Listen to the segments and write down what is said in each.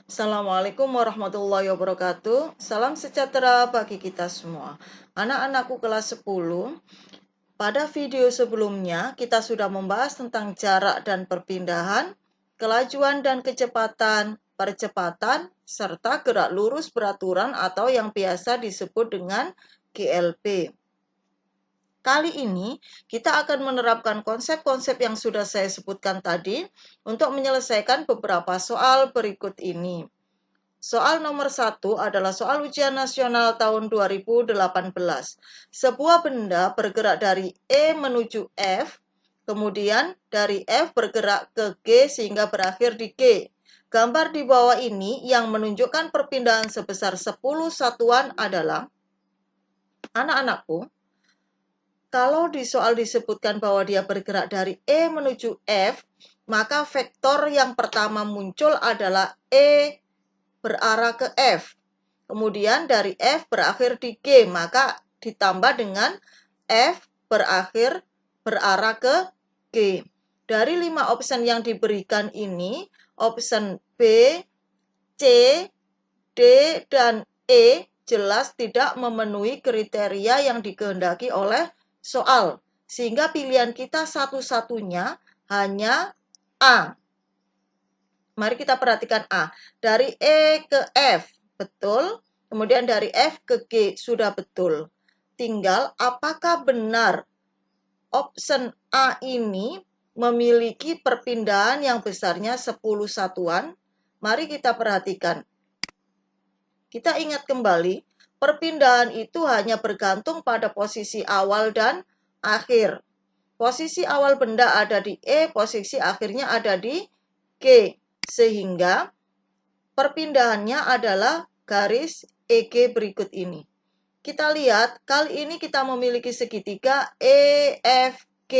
Assalamualaikum warahmatullahi wabarakatuh. Salam sejahtera bagi kita semua. Anak-anakku kelas 10, pada video sebelumnya kita sudah membahas tentang jarak dan perpindahan, kelajuan dan kecepatan, percepatan, serta gerak lurus beraturan atau yang biasa disebut dengan GLP. Kali ini kita akan menerapkan konsep-konsep yang sudah saya sebutkan tadi untuk menyelesaikan beberapa soal berikut ini. Soal nomor 1 adalah soal ujian nasional tahun 2018. Sebuah benda bergerak dari E menuju F, kemudian dari F bergerak ke G sehingga berakhir di G. Gambar di bawah ini yang menunjukkan perpindahan sebesar 10 satuan adalah, anak-anakku, kalau di soal disebutkan bahwa dia bergerak dari E menuju F, maka vektor yang pertama muncul adalah E berarah ke F. Kemudian dari F berakhir di G, maka ditambah dengan F berarah ke G. Dari 5 option yang diberikan ini, option B, C, D, dan E jelas tidak memenuhi kriteria yang dikehendaki oleh soal. Sehingga pilihan kita satu-satunya hanya A. Mari kita perhatikan A. Dari E ke F, betul. Kemudian dari F ke G, sudah betul. Tinggal apakah benar option A ini memiliki perpindahan yang besarnya 10 satuan? Mari kita perhatikan. Kita ingat kembali, perpindahan itu hanya bergantung pada posisi awal dan akhir. Posisi awal benda ada di E, posisi akhirnya ada di G. Sehingga perpindahannya adalah garis EG berikut ini. Kita lihat, kali ini kita memiliki segitiga EFG.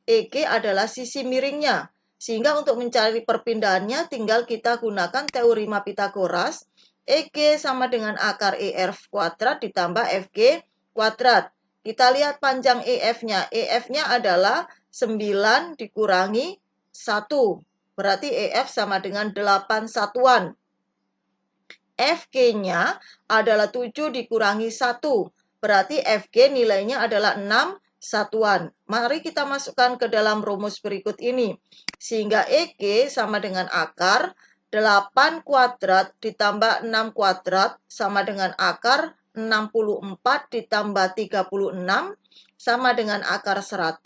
EG adalah sisi miringnya. Sehingga untuk mencari perpindahannya tinggal kita gunakan teorema Pitagoras. EG sama dengan akar EF kuadrat ditambah FG kuadrat. Kita lihat panjang EF-nya. EF-nya adalah 9 dikurangi 1. Berarti EF sama dengan 8 satuan. FG-nya adalah 7 dikurangi 1. Berarti FG nilainya adalah 6 satuan. Mari kita masukkan ke dalam rumus berikut ini. Sehingga EG sama dengan akar 8 kuadrat ditambah 6 kuadrat sama dengan akar 64 ditambah 36 sama dengan akar 100.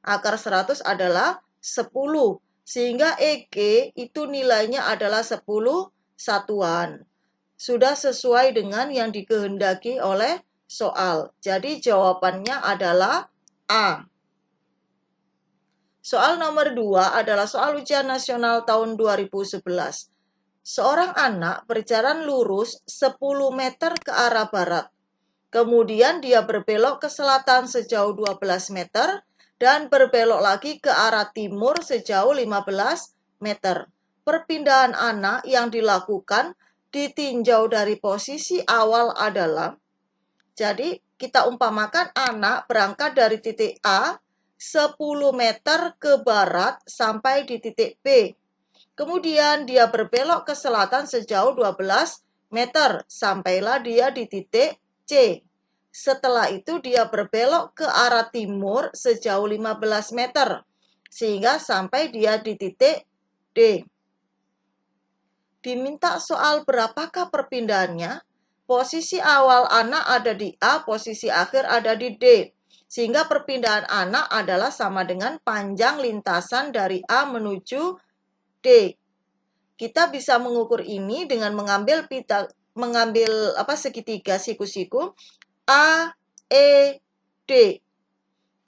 Akar 100 adalah 10. Sehingga EG itu nilainya adalah 10 satuan. Sudah sesuai dengan yang dikehendaki oleh soal. Jadi jawabannya adalah A. Soal nomor 2 adalah soal ujian nasional tahun 2011. Seorang anak berjalan lurus 10 meter ke arah barat. Kemudian dia berbelok ke selatan sejauh 12 meter dan berbelok lagi ke arah timur sejauh 15 meter. Perpindahan anak yang dilakukan ditinjau dari posisi awal adalah, jadi kita umpamakan anak berangkat dari titik A 10 meter ke barat sampai di titik B. Kemudian dia berbelok ke selatan sejauh 12 meter, sampailah dia di titik C. Setelah itu dia berbelok ke arah timur sejauh 15 meter, sehingga sampai dia di titik D. Diminta soal berapakah perpindahannya? Posisi awal anak ada di A, posisi akhir ada di D. Sehingga perpindahan anak adalah sama dengan panjang lintasan dari A menuju D. Kita bisa mengukur ini dengan mengambil segitiga siku-siku A, E, D.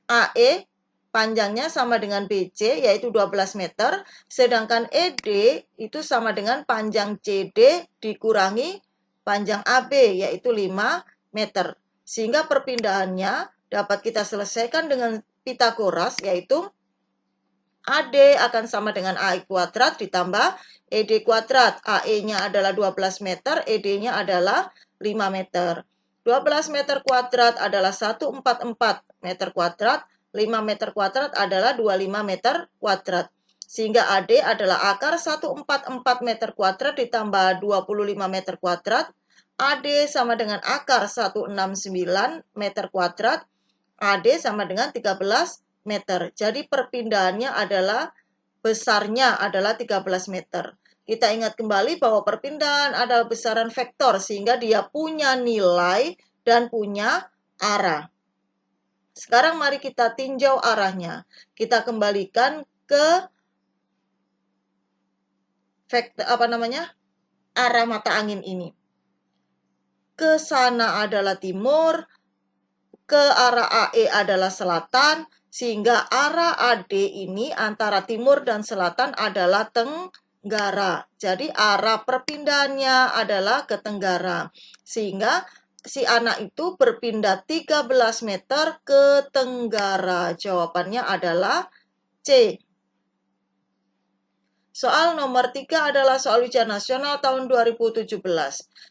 AE panjangnya sama dengan BC yaitu 12 meter, sedangkan ED itu sama dengan panjang CD dikurangi panjang AB yaitu 5 meter. Sehingga perpindahannya dapat kita selesaikan dengan Pitagoras yaitu AD akan sama dengan AI kuadrat ditambah ED kuadrat. AE-nya adalah 12 meter, ED-nya adalah 5 meter. 12 meter kuadrat adalah 144 meter kuadrat, 5 meter kuadrat adalah 25 meter kuadrat. Sehingga AD adalah akar 144 meter kuadrat ditambah 25 meter kuadrat. AD sama dengan akar 169 meter kuadrat. AD sama dengan 13 meter. Jadi perpindahannya adalah besarnya adalah 13 meter. Kita ingat kembali bahwa perpindahan adalah besaran vektor sehingga dia punya nilai dan punya arah. Sekarang mari kita tinjau arahnya. Kita kembalikan ke vektor arah mata angin ini. Ke sana adalah timur, ke arah AE adalah selatan, sehingga arah AD ini antara timur dan selatan adalah tenggara. Jadi arah perpindahannya adalah ke tenggara. Sehingga si anak itu berpindah 13 meter ke tenggara. Jawabannya adalah C. Soal nomor 3 adalah soal ujian nasional tahun 2017.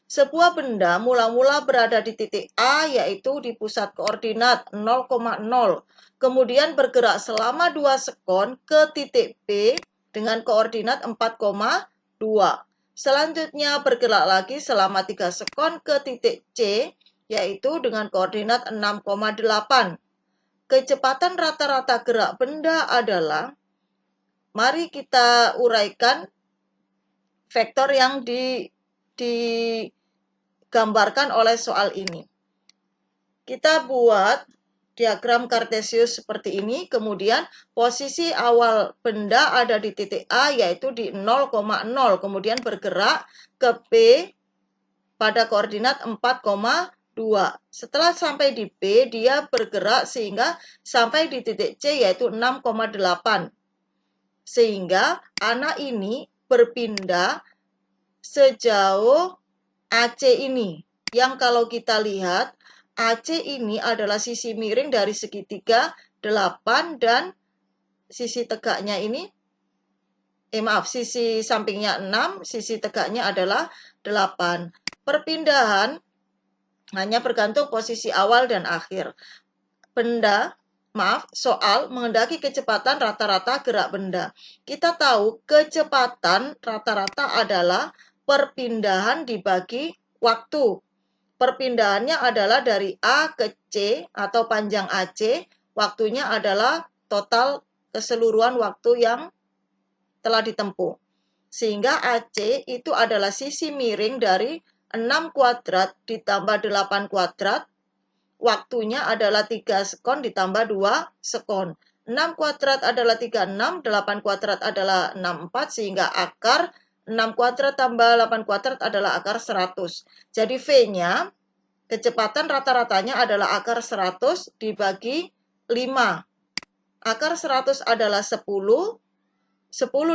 Sebuah benda mula-mula berada di titik A, yaitu di pusat koordinat 0,0. Kemudian bergerak selama 2 sekon ke titik B dengan koordinat 4,2. Selanjutnya bergerak lagi selama 3 sekon ke titik C, yaitu dengan koordinat 6,8. Kecepatan rata-rata gerak benda adalah, mari kita uraikan vektor yang digambarkan oleh soal ini. Kita buat diagram kartesius seperti ini, kemudian posisi awal benda ada di titik A, yaitu di 0,0, kemudian bergerak ke B pada koordinat 4,2. Setelah sampai di B, dia bergerak sehingga sampai di titik C, yaitu 6,8. Sehingga anak ini berpindah sejauh AC ini. Yang kalau kita lihat, AC ini adalah sisi miring dari segitiga 8 dan sisi tegaknya ini, sisi sampingnya 6, sisi tegaknya adalah 8. Perpindahan hanya bergantung posisi awal dan akhir. Soal mengendaki kecepatan rata-rata gerak benda. Kita tahu kecepatan rata-rata adalah perpindahan dibagi waktu. Perpindahannya adalah dari A ke C atau panjang AC, waktunya adalah total keseluruhan waktu yang telah ditempuh. Sehingga AC itu adalah sisi miring dari 6 kuadrat ditambah 8 kuadrat. Waktunya adalah 3 sekon ditambah 2 sekon. 6 kuadrat adalah 36, 8 kuadrat adalah 64, sehingga akar 6 kuadrat tambah 8 kuadrat adalah akar 100. Jadi V-nya, kecepatan rata-ratanya adalah akar 100 dibagi 5. Akar 100 adalah 10. 10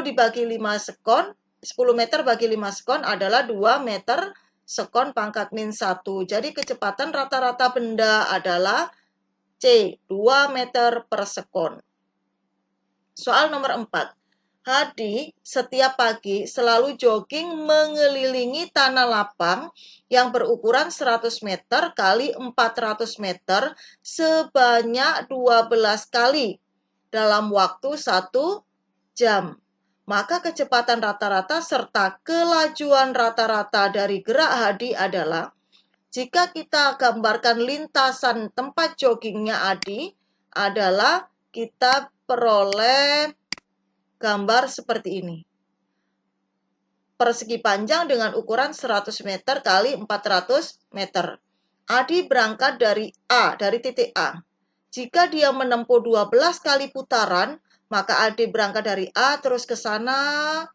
dibagi 5 sekon, 10 meter bagi 5 sekon adalah 2 meter sekon pangkat min 1. Jadi kecepatan rata-rata benda adalah C, 2 meter per sekon. Soal nomor 4. Hadi setiap pagi selalu jogging mengelilingi tanah lapang yang berukuran 100 meter kali 400 meter sebanyak 12 kali dalam waktu 1 jam. Maka kecepatan rata-rata serta kelajuan rata-rata dari gerak Hadi adalah, jika kita gambarkan lintasan tempat joggingnya Hadi adalah, kita peroleh gambar seperti ini. Persegi panjang dengan ukuran 100 meter kali 400 meter. Hadi berangkat dari A, dari titik A. Jika dia menempuh 12 kali putaran, maka Adi berangkat dari A terus ke sana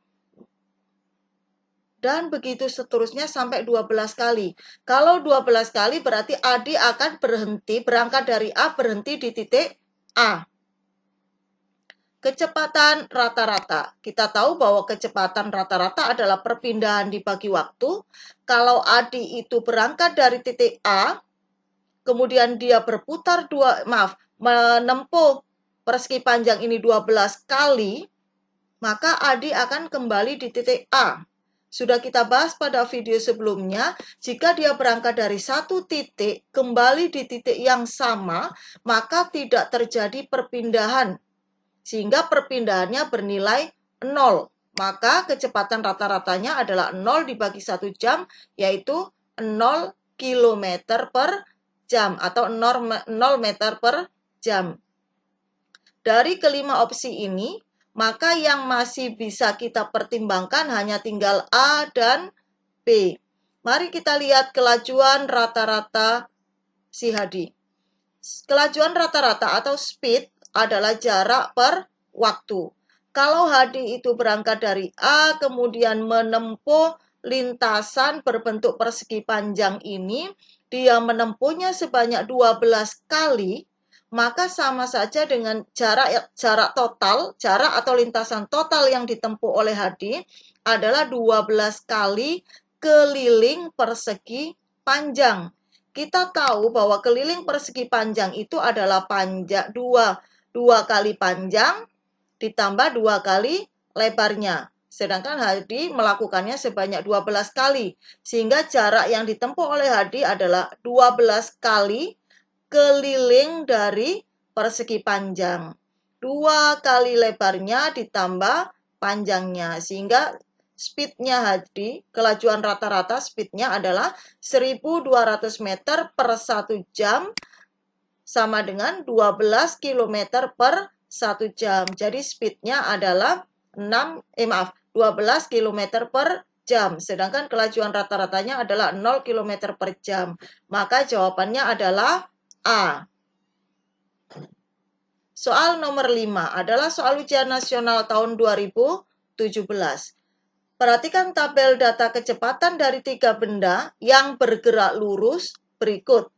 dan begitu seterusnya sampai 12 kali. Kalau 12 kali berarti Adi akan berangkat dari A, berhenti di titik A. Kecepatan rata-rata. Kita tahu bahwa kecepatan rata-rata adalah perpindahan dibagi waktu. Kalau Adi itu berangkat dari titik A, kemudian dia menempuh persegi panjang ini 12 kali, maka Adi akan kembali di titik A. Sudah kita bahas pada video sebelumnya, jika dia berangkat dari satu titik, kembali di titik yang sama, maka tidak terjadi perpindahan. Sehingga perpindahannya bernilai 0. Maka kecepatan rata-ratanya adalah 0 dibagi 1 jam, yaitu 0 km per jam atau 0 meter per jam. Dari kelima opsi ini, maka yang masih bisa kita pertimbangkan hanya tinggal A dan B. Mari kita lihat kelajuan rata-rata si Hadi. Kelajuan rata-rata atau speed adalah jarak per waktu. Kalau Hadi itu berangkat dari A, kemudian menempuh lintasan berbentuk persegi panjang ini, dia menempuhnya sebanyak 12 kali, maka sama saja dengan jarak atau lintasan total yang ditempuh oleh Hadi adalah 12 kali keliling persegi panjang. Kita tahu bahwa keliling persegi panjang itu adalah dua kali panjang ditambah 2 kali lebarnya. Sedangkan Hadi melakukannya sebanyak 12 kali. Sehingga jarak yang ditempuh oleh Hadi adalah 12 kali keliling dari persegi panjang. 2 kali lebarnya ditambah panjangnya. Sehingga speednya Hadi, kelajuan rata-rata speednya adalah 1.200 meter per 1 jam sama dengan 12 km per 1 jam. Jadi speednya adalah 12 km per jam. Sedangkan kelajuan rata-ratanya adalah 0 km per jam. Maka jawabannya adalah A. Soal nomor 5 adalah soal ujian nasional tahun 2017. Perhatikan tabel data kecepatan dari 3 benda yang bergerak lurus berikut.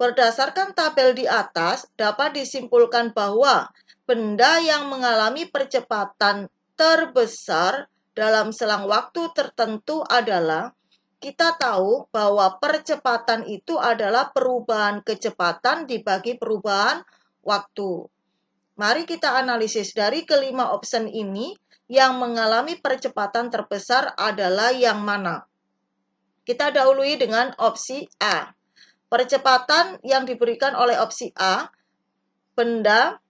Berdasarkan tabel di atas, dapat disimpulkan bahwa benda yang mengalami percepatan terbesar dalam selang waktu tertentu adalah, kita tahu bahwa percepatan itu adalah perubahan kecepatan dibagi perubahan waktu. Mari kita analisis dari kelima opsi ini. Yang mengalami percepatan terbesar adalah yang mana? Kita dahului dengan opsi A. Percepatan yang diberikan oleh opsi A, benda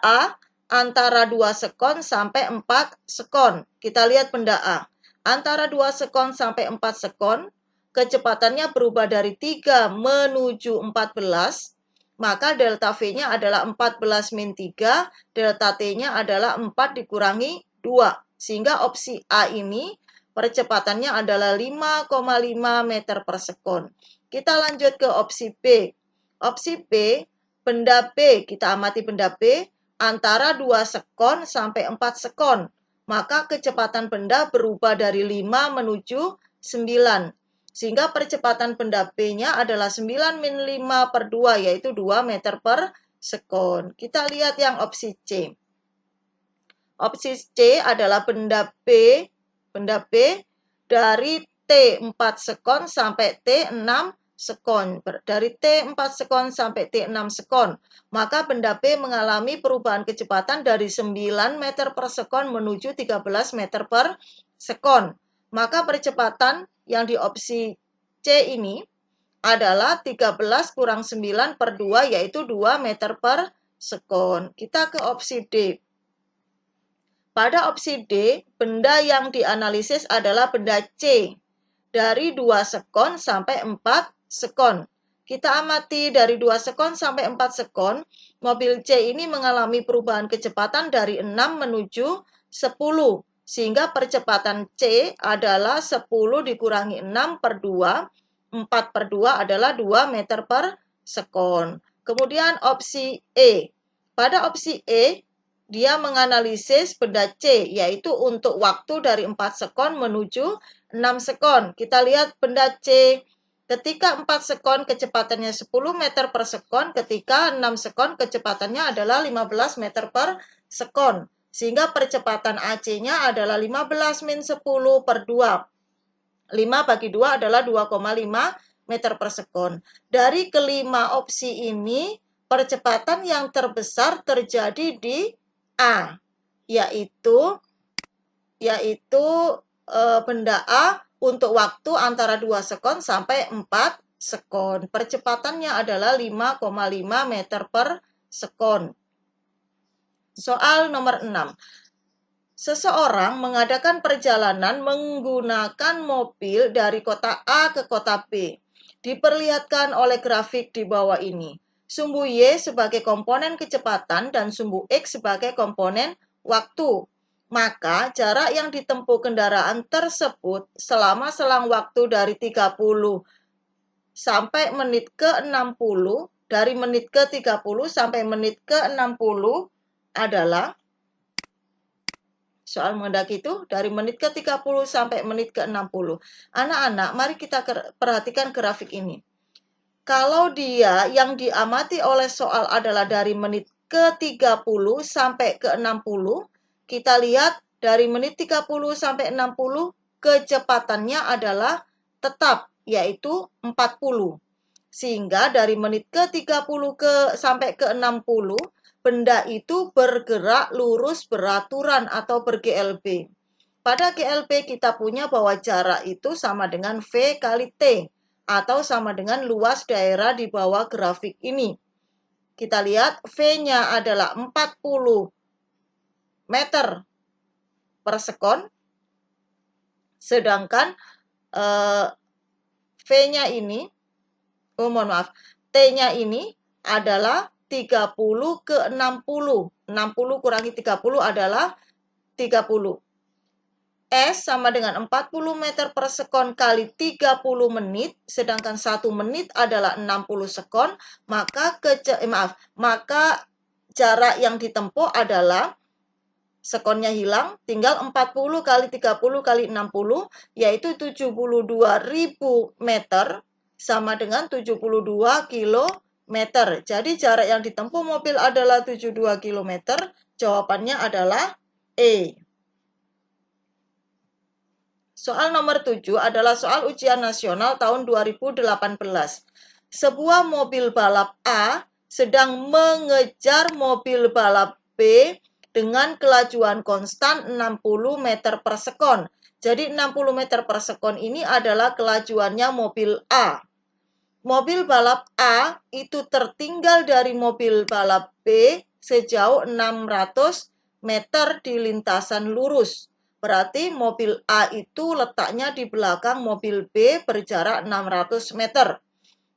A antara 2 sekon sampai 4 sekon. Kita lihat benda A. Antara 2 sekon sampai 4 sekon, kecepatannya berubah dari 3 menuju 14, maka delta V-nya adalah 14 min 3, delta T-nya adalah 4 dikurangi 2. Sehingga opsi A ini percepatannya adalah 5,5 meter per sekon. Kita lanjut ke opsi B. Opsi B, benda B, kita amati benda B, antara 2 sekon sampai 4 sekon. Maka kecepatan benda berubah dari 5 menuju 9. Sehingga percepatan benda B-nya adalah 9 min 5 per 2, yaitu 2 meter per sekon. Kita lihat yang opsi C. Opsi C adalah benda B dari T4 sekon sampai T6 sekon. Dari T4 sekon sampai T6 sekon. Maka benda B mengalami perubahan kecepatan dari 9 meter per sekon menuju 13 meter per sekon. Maka percepatan yang di opsi C ini adalah 13 kurang 9 per 2, yaitu 2 meter per sekon. Kita ke opsi D. Pada opsi D, benda yang dianalisis adalah benda C. Dari 2 sekon sampai 4 sekon. Kita amati dari 2 sekon sampai 4 sekon, mobil C ini mengalami perubahan kecepatan dari 6 menuju 10. Sehingga percepatan C adalah 10 dikurangi 6 per 2. 4 per 2 adalah 2 meter per sekon. Kemudian opsi E. Pada opsi E, dia menganalisis benda C, yaitu untuk waktu dari 4 sekon menuju 6 sekon. Kita lihat benda C. Ketika 4 sekon kecepatannya 10 meter per sekon, ketika 6 sekon kecepatannya adalah 15 meter per sekon. Sehingga percepatan AC-nya adalah 15 min 10 per 2. 5 bagi 2 adalah 2,5 meter per sekon. Dari kelima opsi ini, percepatan yang terbesar terjadi di A, yaitu benda A untuk waktu antara 2 sekon sampai 4 sekon. Percepatannya adalah 5,5 meter per sekon. Soal nomor 6. Seseorang mengadakan perjalanan menggunakan mobil dari kota A ke kota B. Diperlihatkan oleh grafik di bawah ini. Sumbu Y sebagai komponen kecepatan dan sumbu X sebagai komponen waktu. Maka jarak yang ditempuh kendaraan tersebut selama selang waktu dari 30 sampai menit ke 60, dari menit ke 30 sampai menit ke 60 adalah soal menghendaki itu dari menit ke 30 sampai menit ke 60. Anak-anak, mari kita perhatikan grafik ini. Kalau dia yang diamati oleh soal adalah dari menit ke 30 sampai ke 60, kita lihat dari menit 30 sampai 60, kecepatannya adalah tetap, yaitu 40. Sehingga dari menit ke 30 sampai ke 60, benda itu bergerak lurus beraturan atau ber-GLB. Pada GLB kita punya bahwa jarak itu sama dengan V kali T atau sama dengan luas daerah di bawah grafik ini. Kita lihat V-nya adalah 40 meter per sekon, sedangkan V-nya ini, T-nya ini adalah 30 ke 60. 60 kurangi 30 adalah 30. S sama dengan 40 meter per sekon kali 30 menit, sedangkan 1 menit adalah 60 sekon, maka jarak yang ditempuh adalah sekonnya hilang, tinggal 40 kali 30 kali 60, yaitu 72.000 meter, sama dengan 72 kilometer. Jadi jarak yang ditempuh mobil adalah 72 kilometer, jawabannya adalah E. Soal nomor 7 adalah soal ujian nasional tahun 2018. Sebuah mobil balap A sedang mengejar mobil balap B dengan kelajuan konstan 60 meter per sekon. Jadi 60 meter per sekon ini adalah kelajuannya mobil A. Mobil balap A itu tertinggal dari mobil balap B sejauh 600 meter di lintasan lurus. Berarti mobil A itu letaknya di belakang mobil B berjarak 600 meter.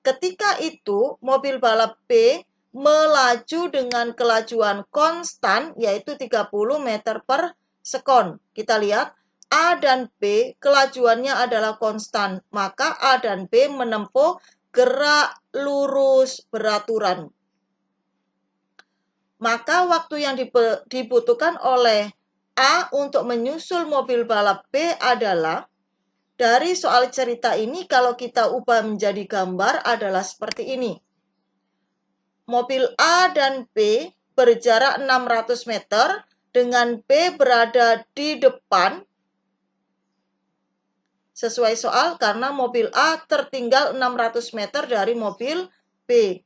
Ketika itu, mobil balap B melaju dengan kelajuan konstan, yaitu 30 meter per sekon. Kita lihat, A dan B kelajuannya adalah konstan, maka A dan B menempuh gerak lurus beraturan. Maka waktu yang dibutuhkan oleh A untuk menyusul mobil balap B adalah, dari soal cerita ini kalau kita ubah menjadi gambar adalah seperti ini. Mobil A dan B berjarak 600 meter dengan B berada di depan. Sesuai soal karena mobil A tertinggal 600 meter dari mobil B.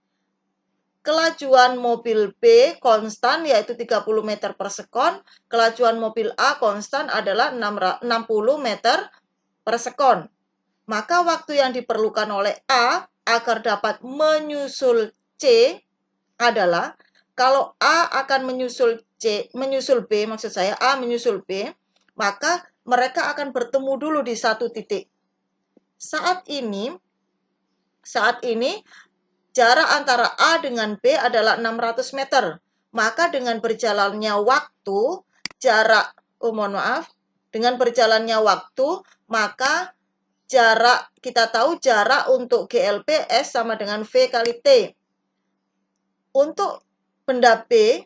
Kelajuan mobil B konstan yaitu 30 meter per sekon. Kelajuan mobil A konstan adalah 60 meter per sekon. Maka waktu yang diperlukan oleh A agar dapat menyusul C adalah, kalau A akan menyusul B, maksud saya A menyusul B, maka mereka akan bertemu dulu di satu titik. Saat ini jarak antara A dengan B adalah 600 meter. Maka dengan berjalannya waktu, dengan berjalannya waktu, maka kita tahu jarak untuk GLB S sama dengan V kali T. Untuk benda B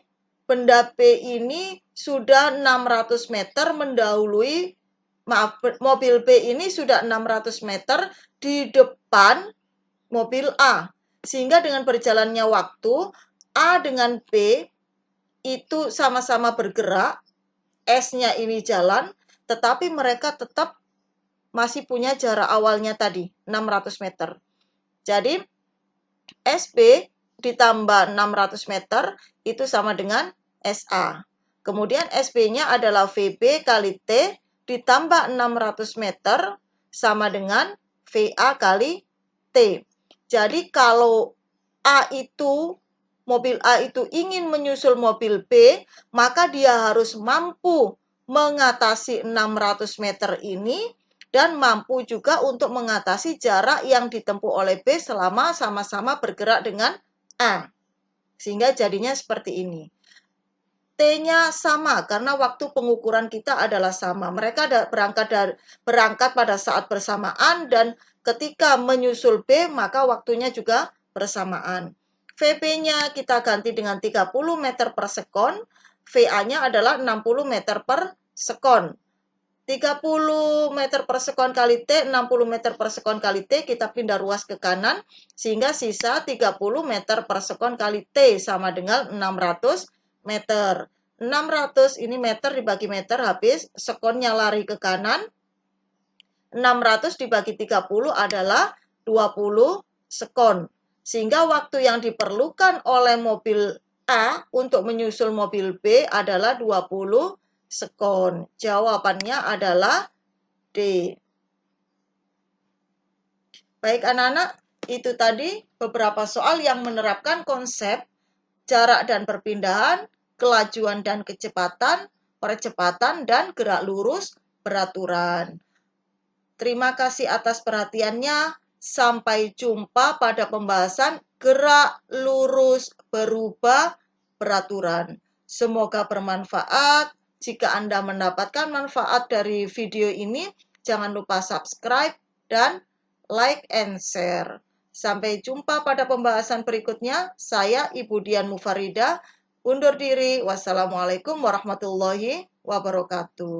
ini sudah 600 meter mendahului, mobil B ini sudah 600 meter di depan mobil A. Sehingga dengan berjalannya waktu, A dengan B itu sama-sama bergerak, S-nya ini jalan, tetapi mereka tetap masih punya jarak awalnya tadi, 600 meter. Jadi, SB ditambah 600 meter itu sama dengan SA. Kemudian SB-nya adalah VB kali T ditambah 600 meter sama dengan VA kali T. Jadi kalau mobil A itu ingin menyusul mobil B, maka dia harus mampu mengatasi 600 meter ini dan mampu juga untuk mengatasi jarak yang ditempuh oleh B selama sama-sama bergerak dengan A. Sehingga jadinya seperti ini. T-nya sama karena waktu pengukuran kita adalah sama. Mereka berangkat pada saat bersamaan dan ketika menyusul B maka waktunya juga bersamaan. VP-nya kita ganti dengan 30 meter per sekon, VA-nya adalah 60 meter per sekon. 30 meter per sekon kali T, 60 meter per sekon kali T, kita pindah ruas ke kanan, sehingga sisa 30 meter per sekon kali T sama dengan 600 meter. 600 ini meter dibagi meter habis, sekonnya lari ke kanan. 600 dibagi 30 adalah 20 sekon. Sehingga waktu yang diperlukan oleh mobil A untuk menyusul mobil B adalah 20 sekon. Jawabannya adalah D. Baik anak-anak, itu tadi beberapa soal yang menerapkan konsep jarak dan perpindahan, kelajuan dan kecepatan, percepatan, dan gerak lurus beraturan. Terima kasih atas perhatiannya. Sampai jumpa pada pembahasan gerak lurus berubah beraturan. Semoga bermanfaat. Jika Anda mendapatkan manfaat dari video ini, jangan lupa subscribe dan like and share. Sampai jumpa pada pembahasan berikutnya. Saya Ibu Dian Mufarida undur diri. Wassalamualaikum warahmatullahi wabarakatuh.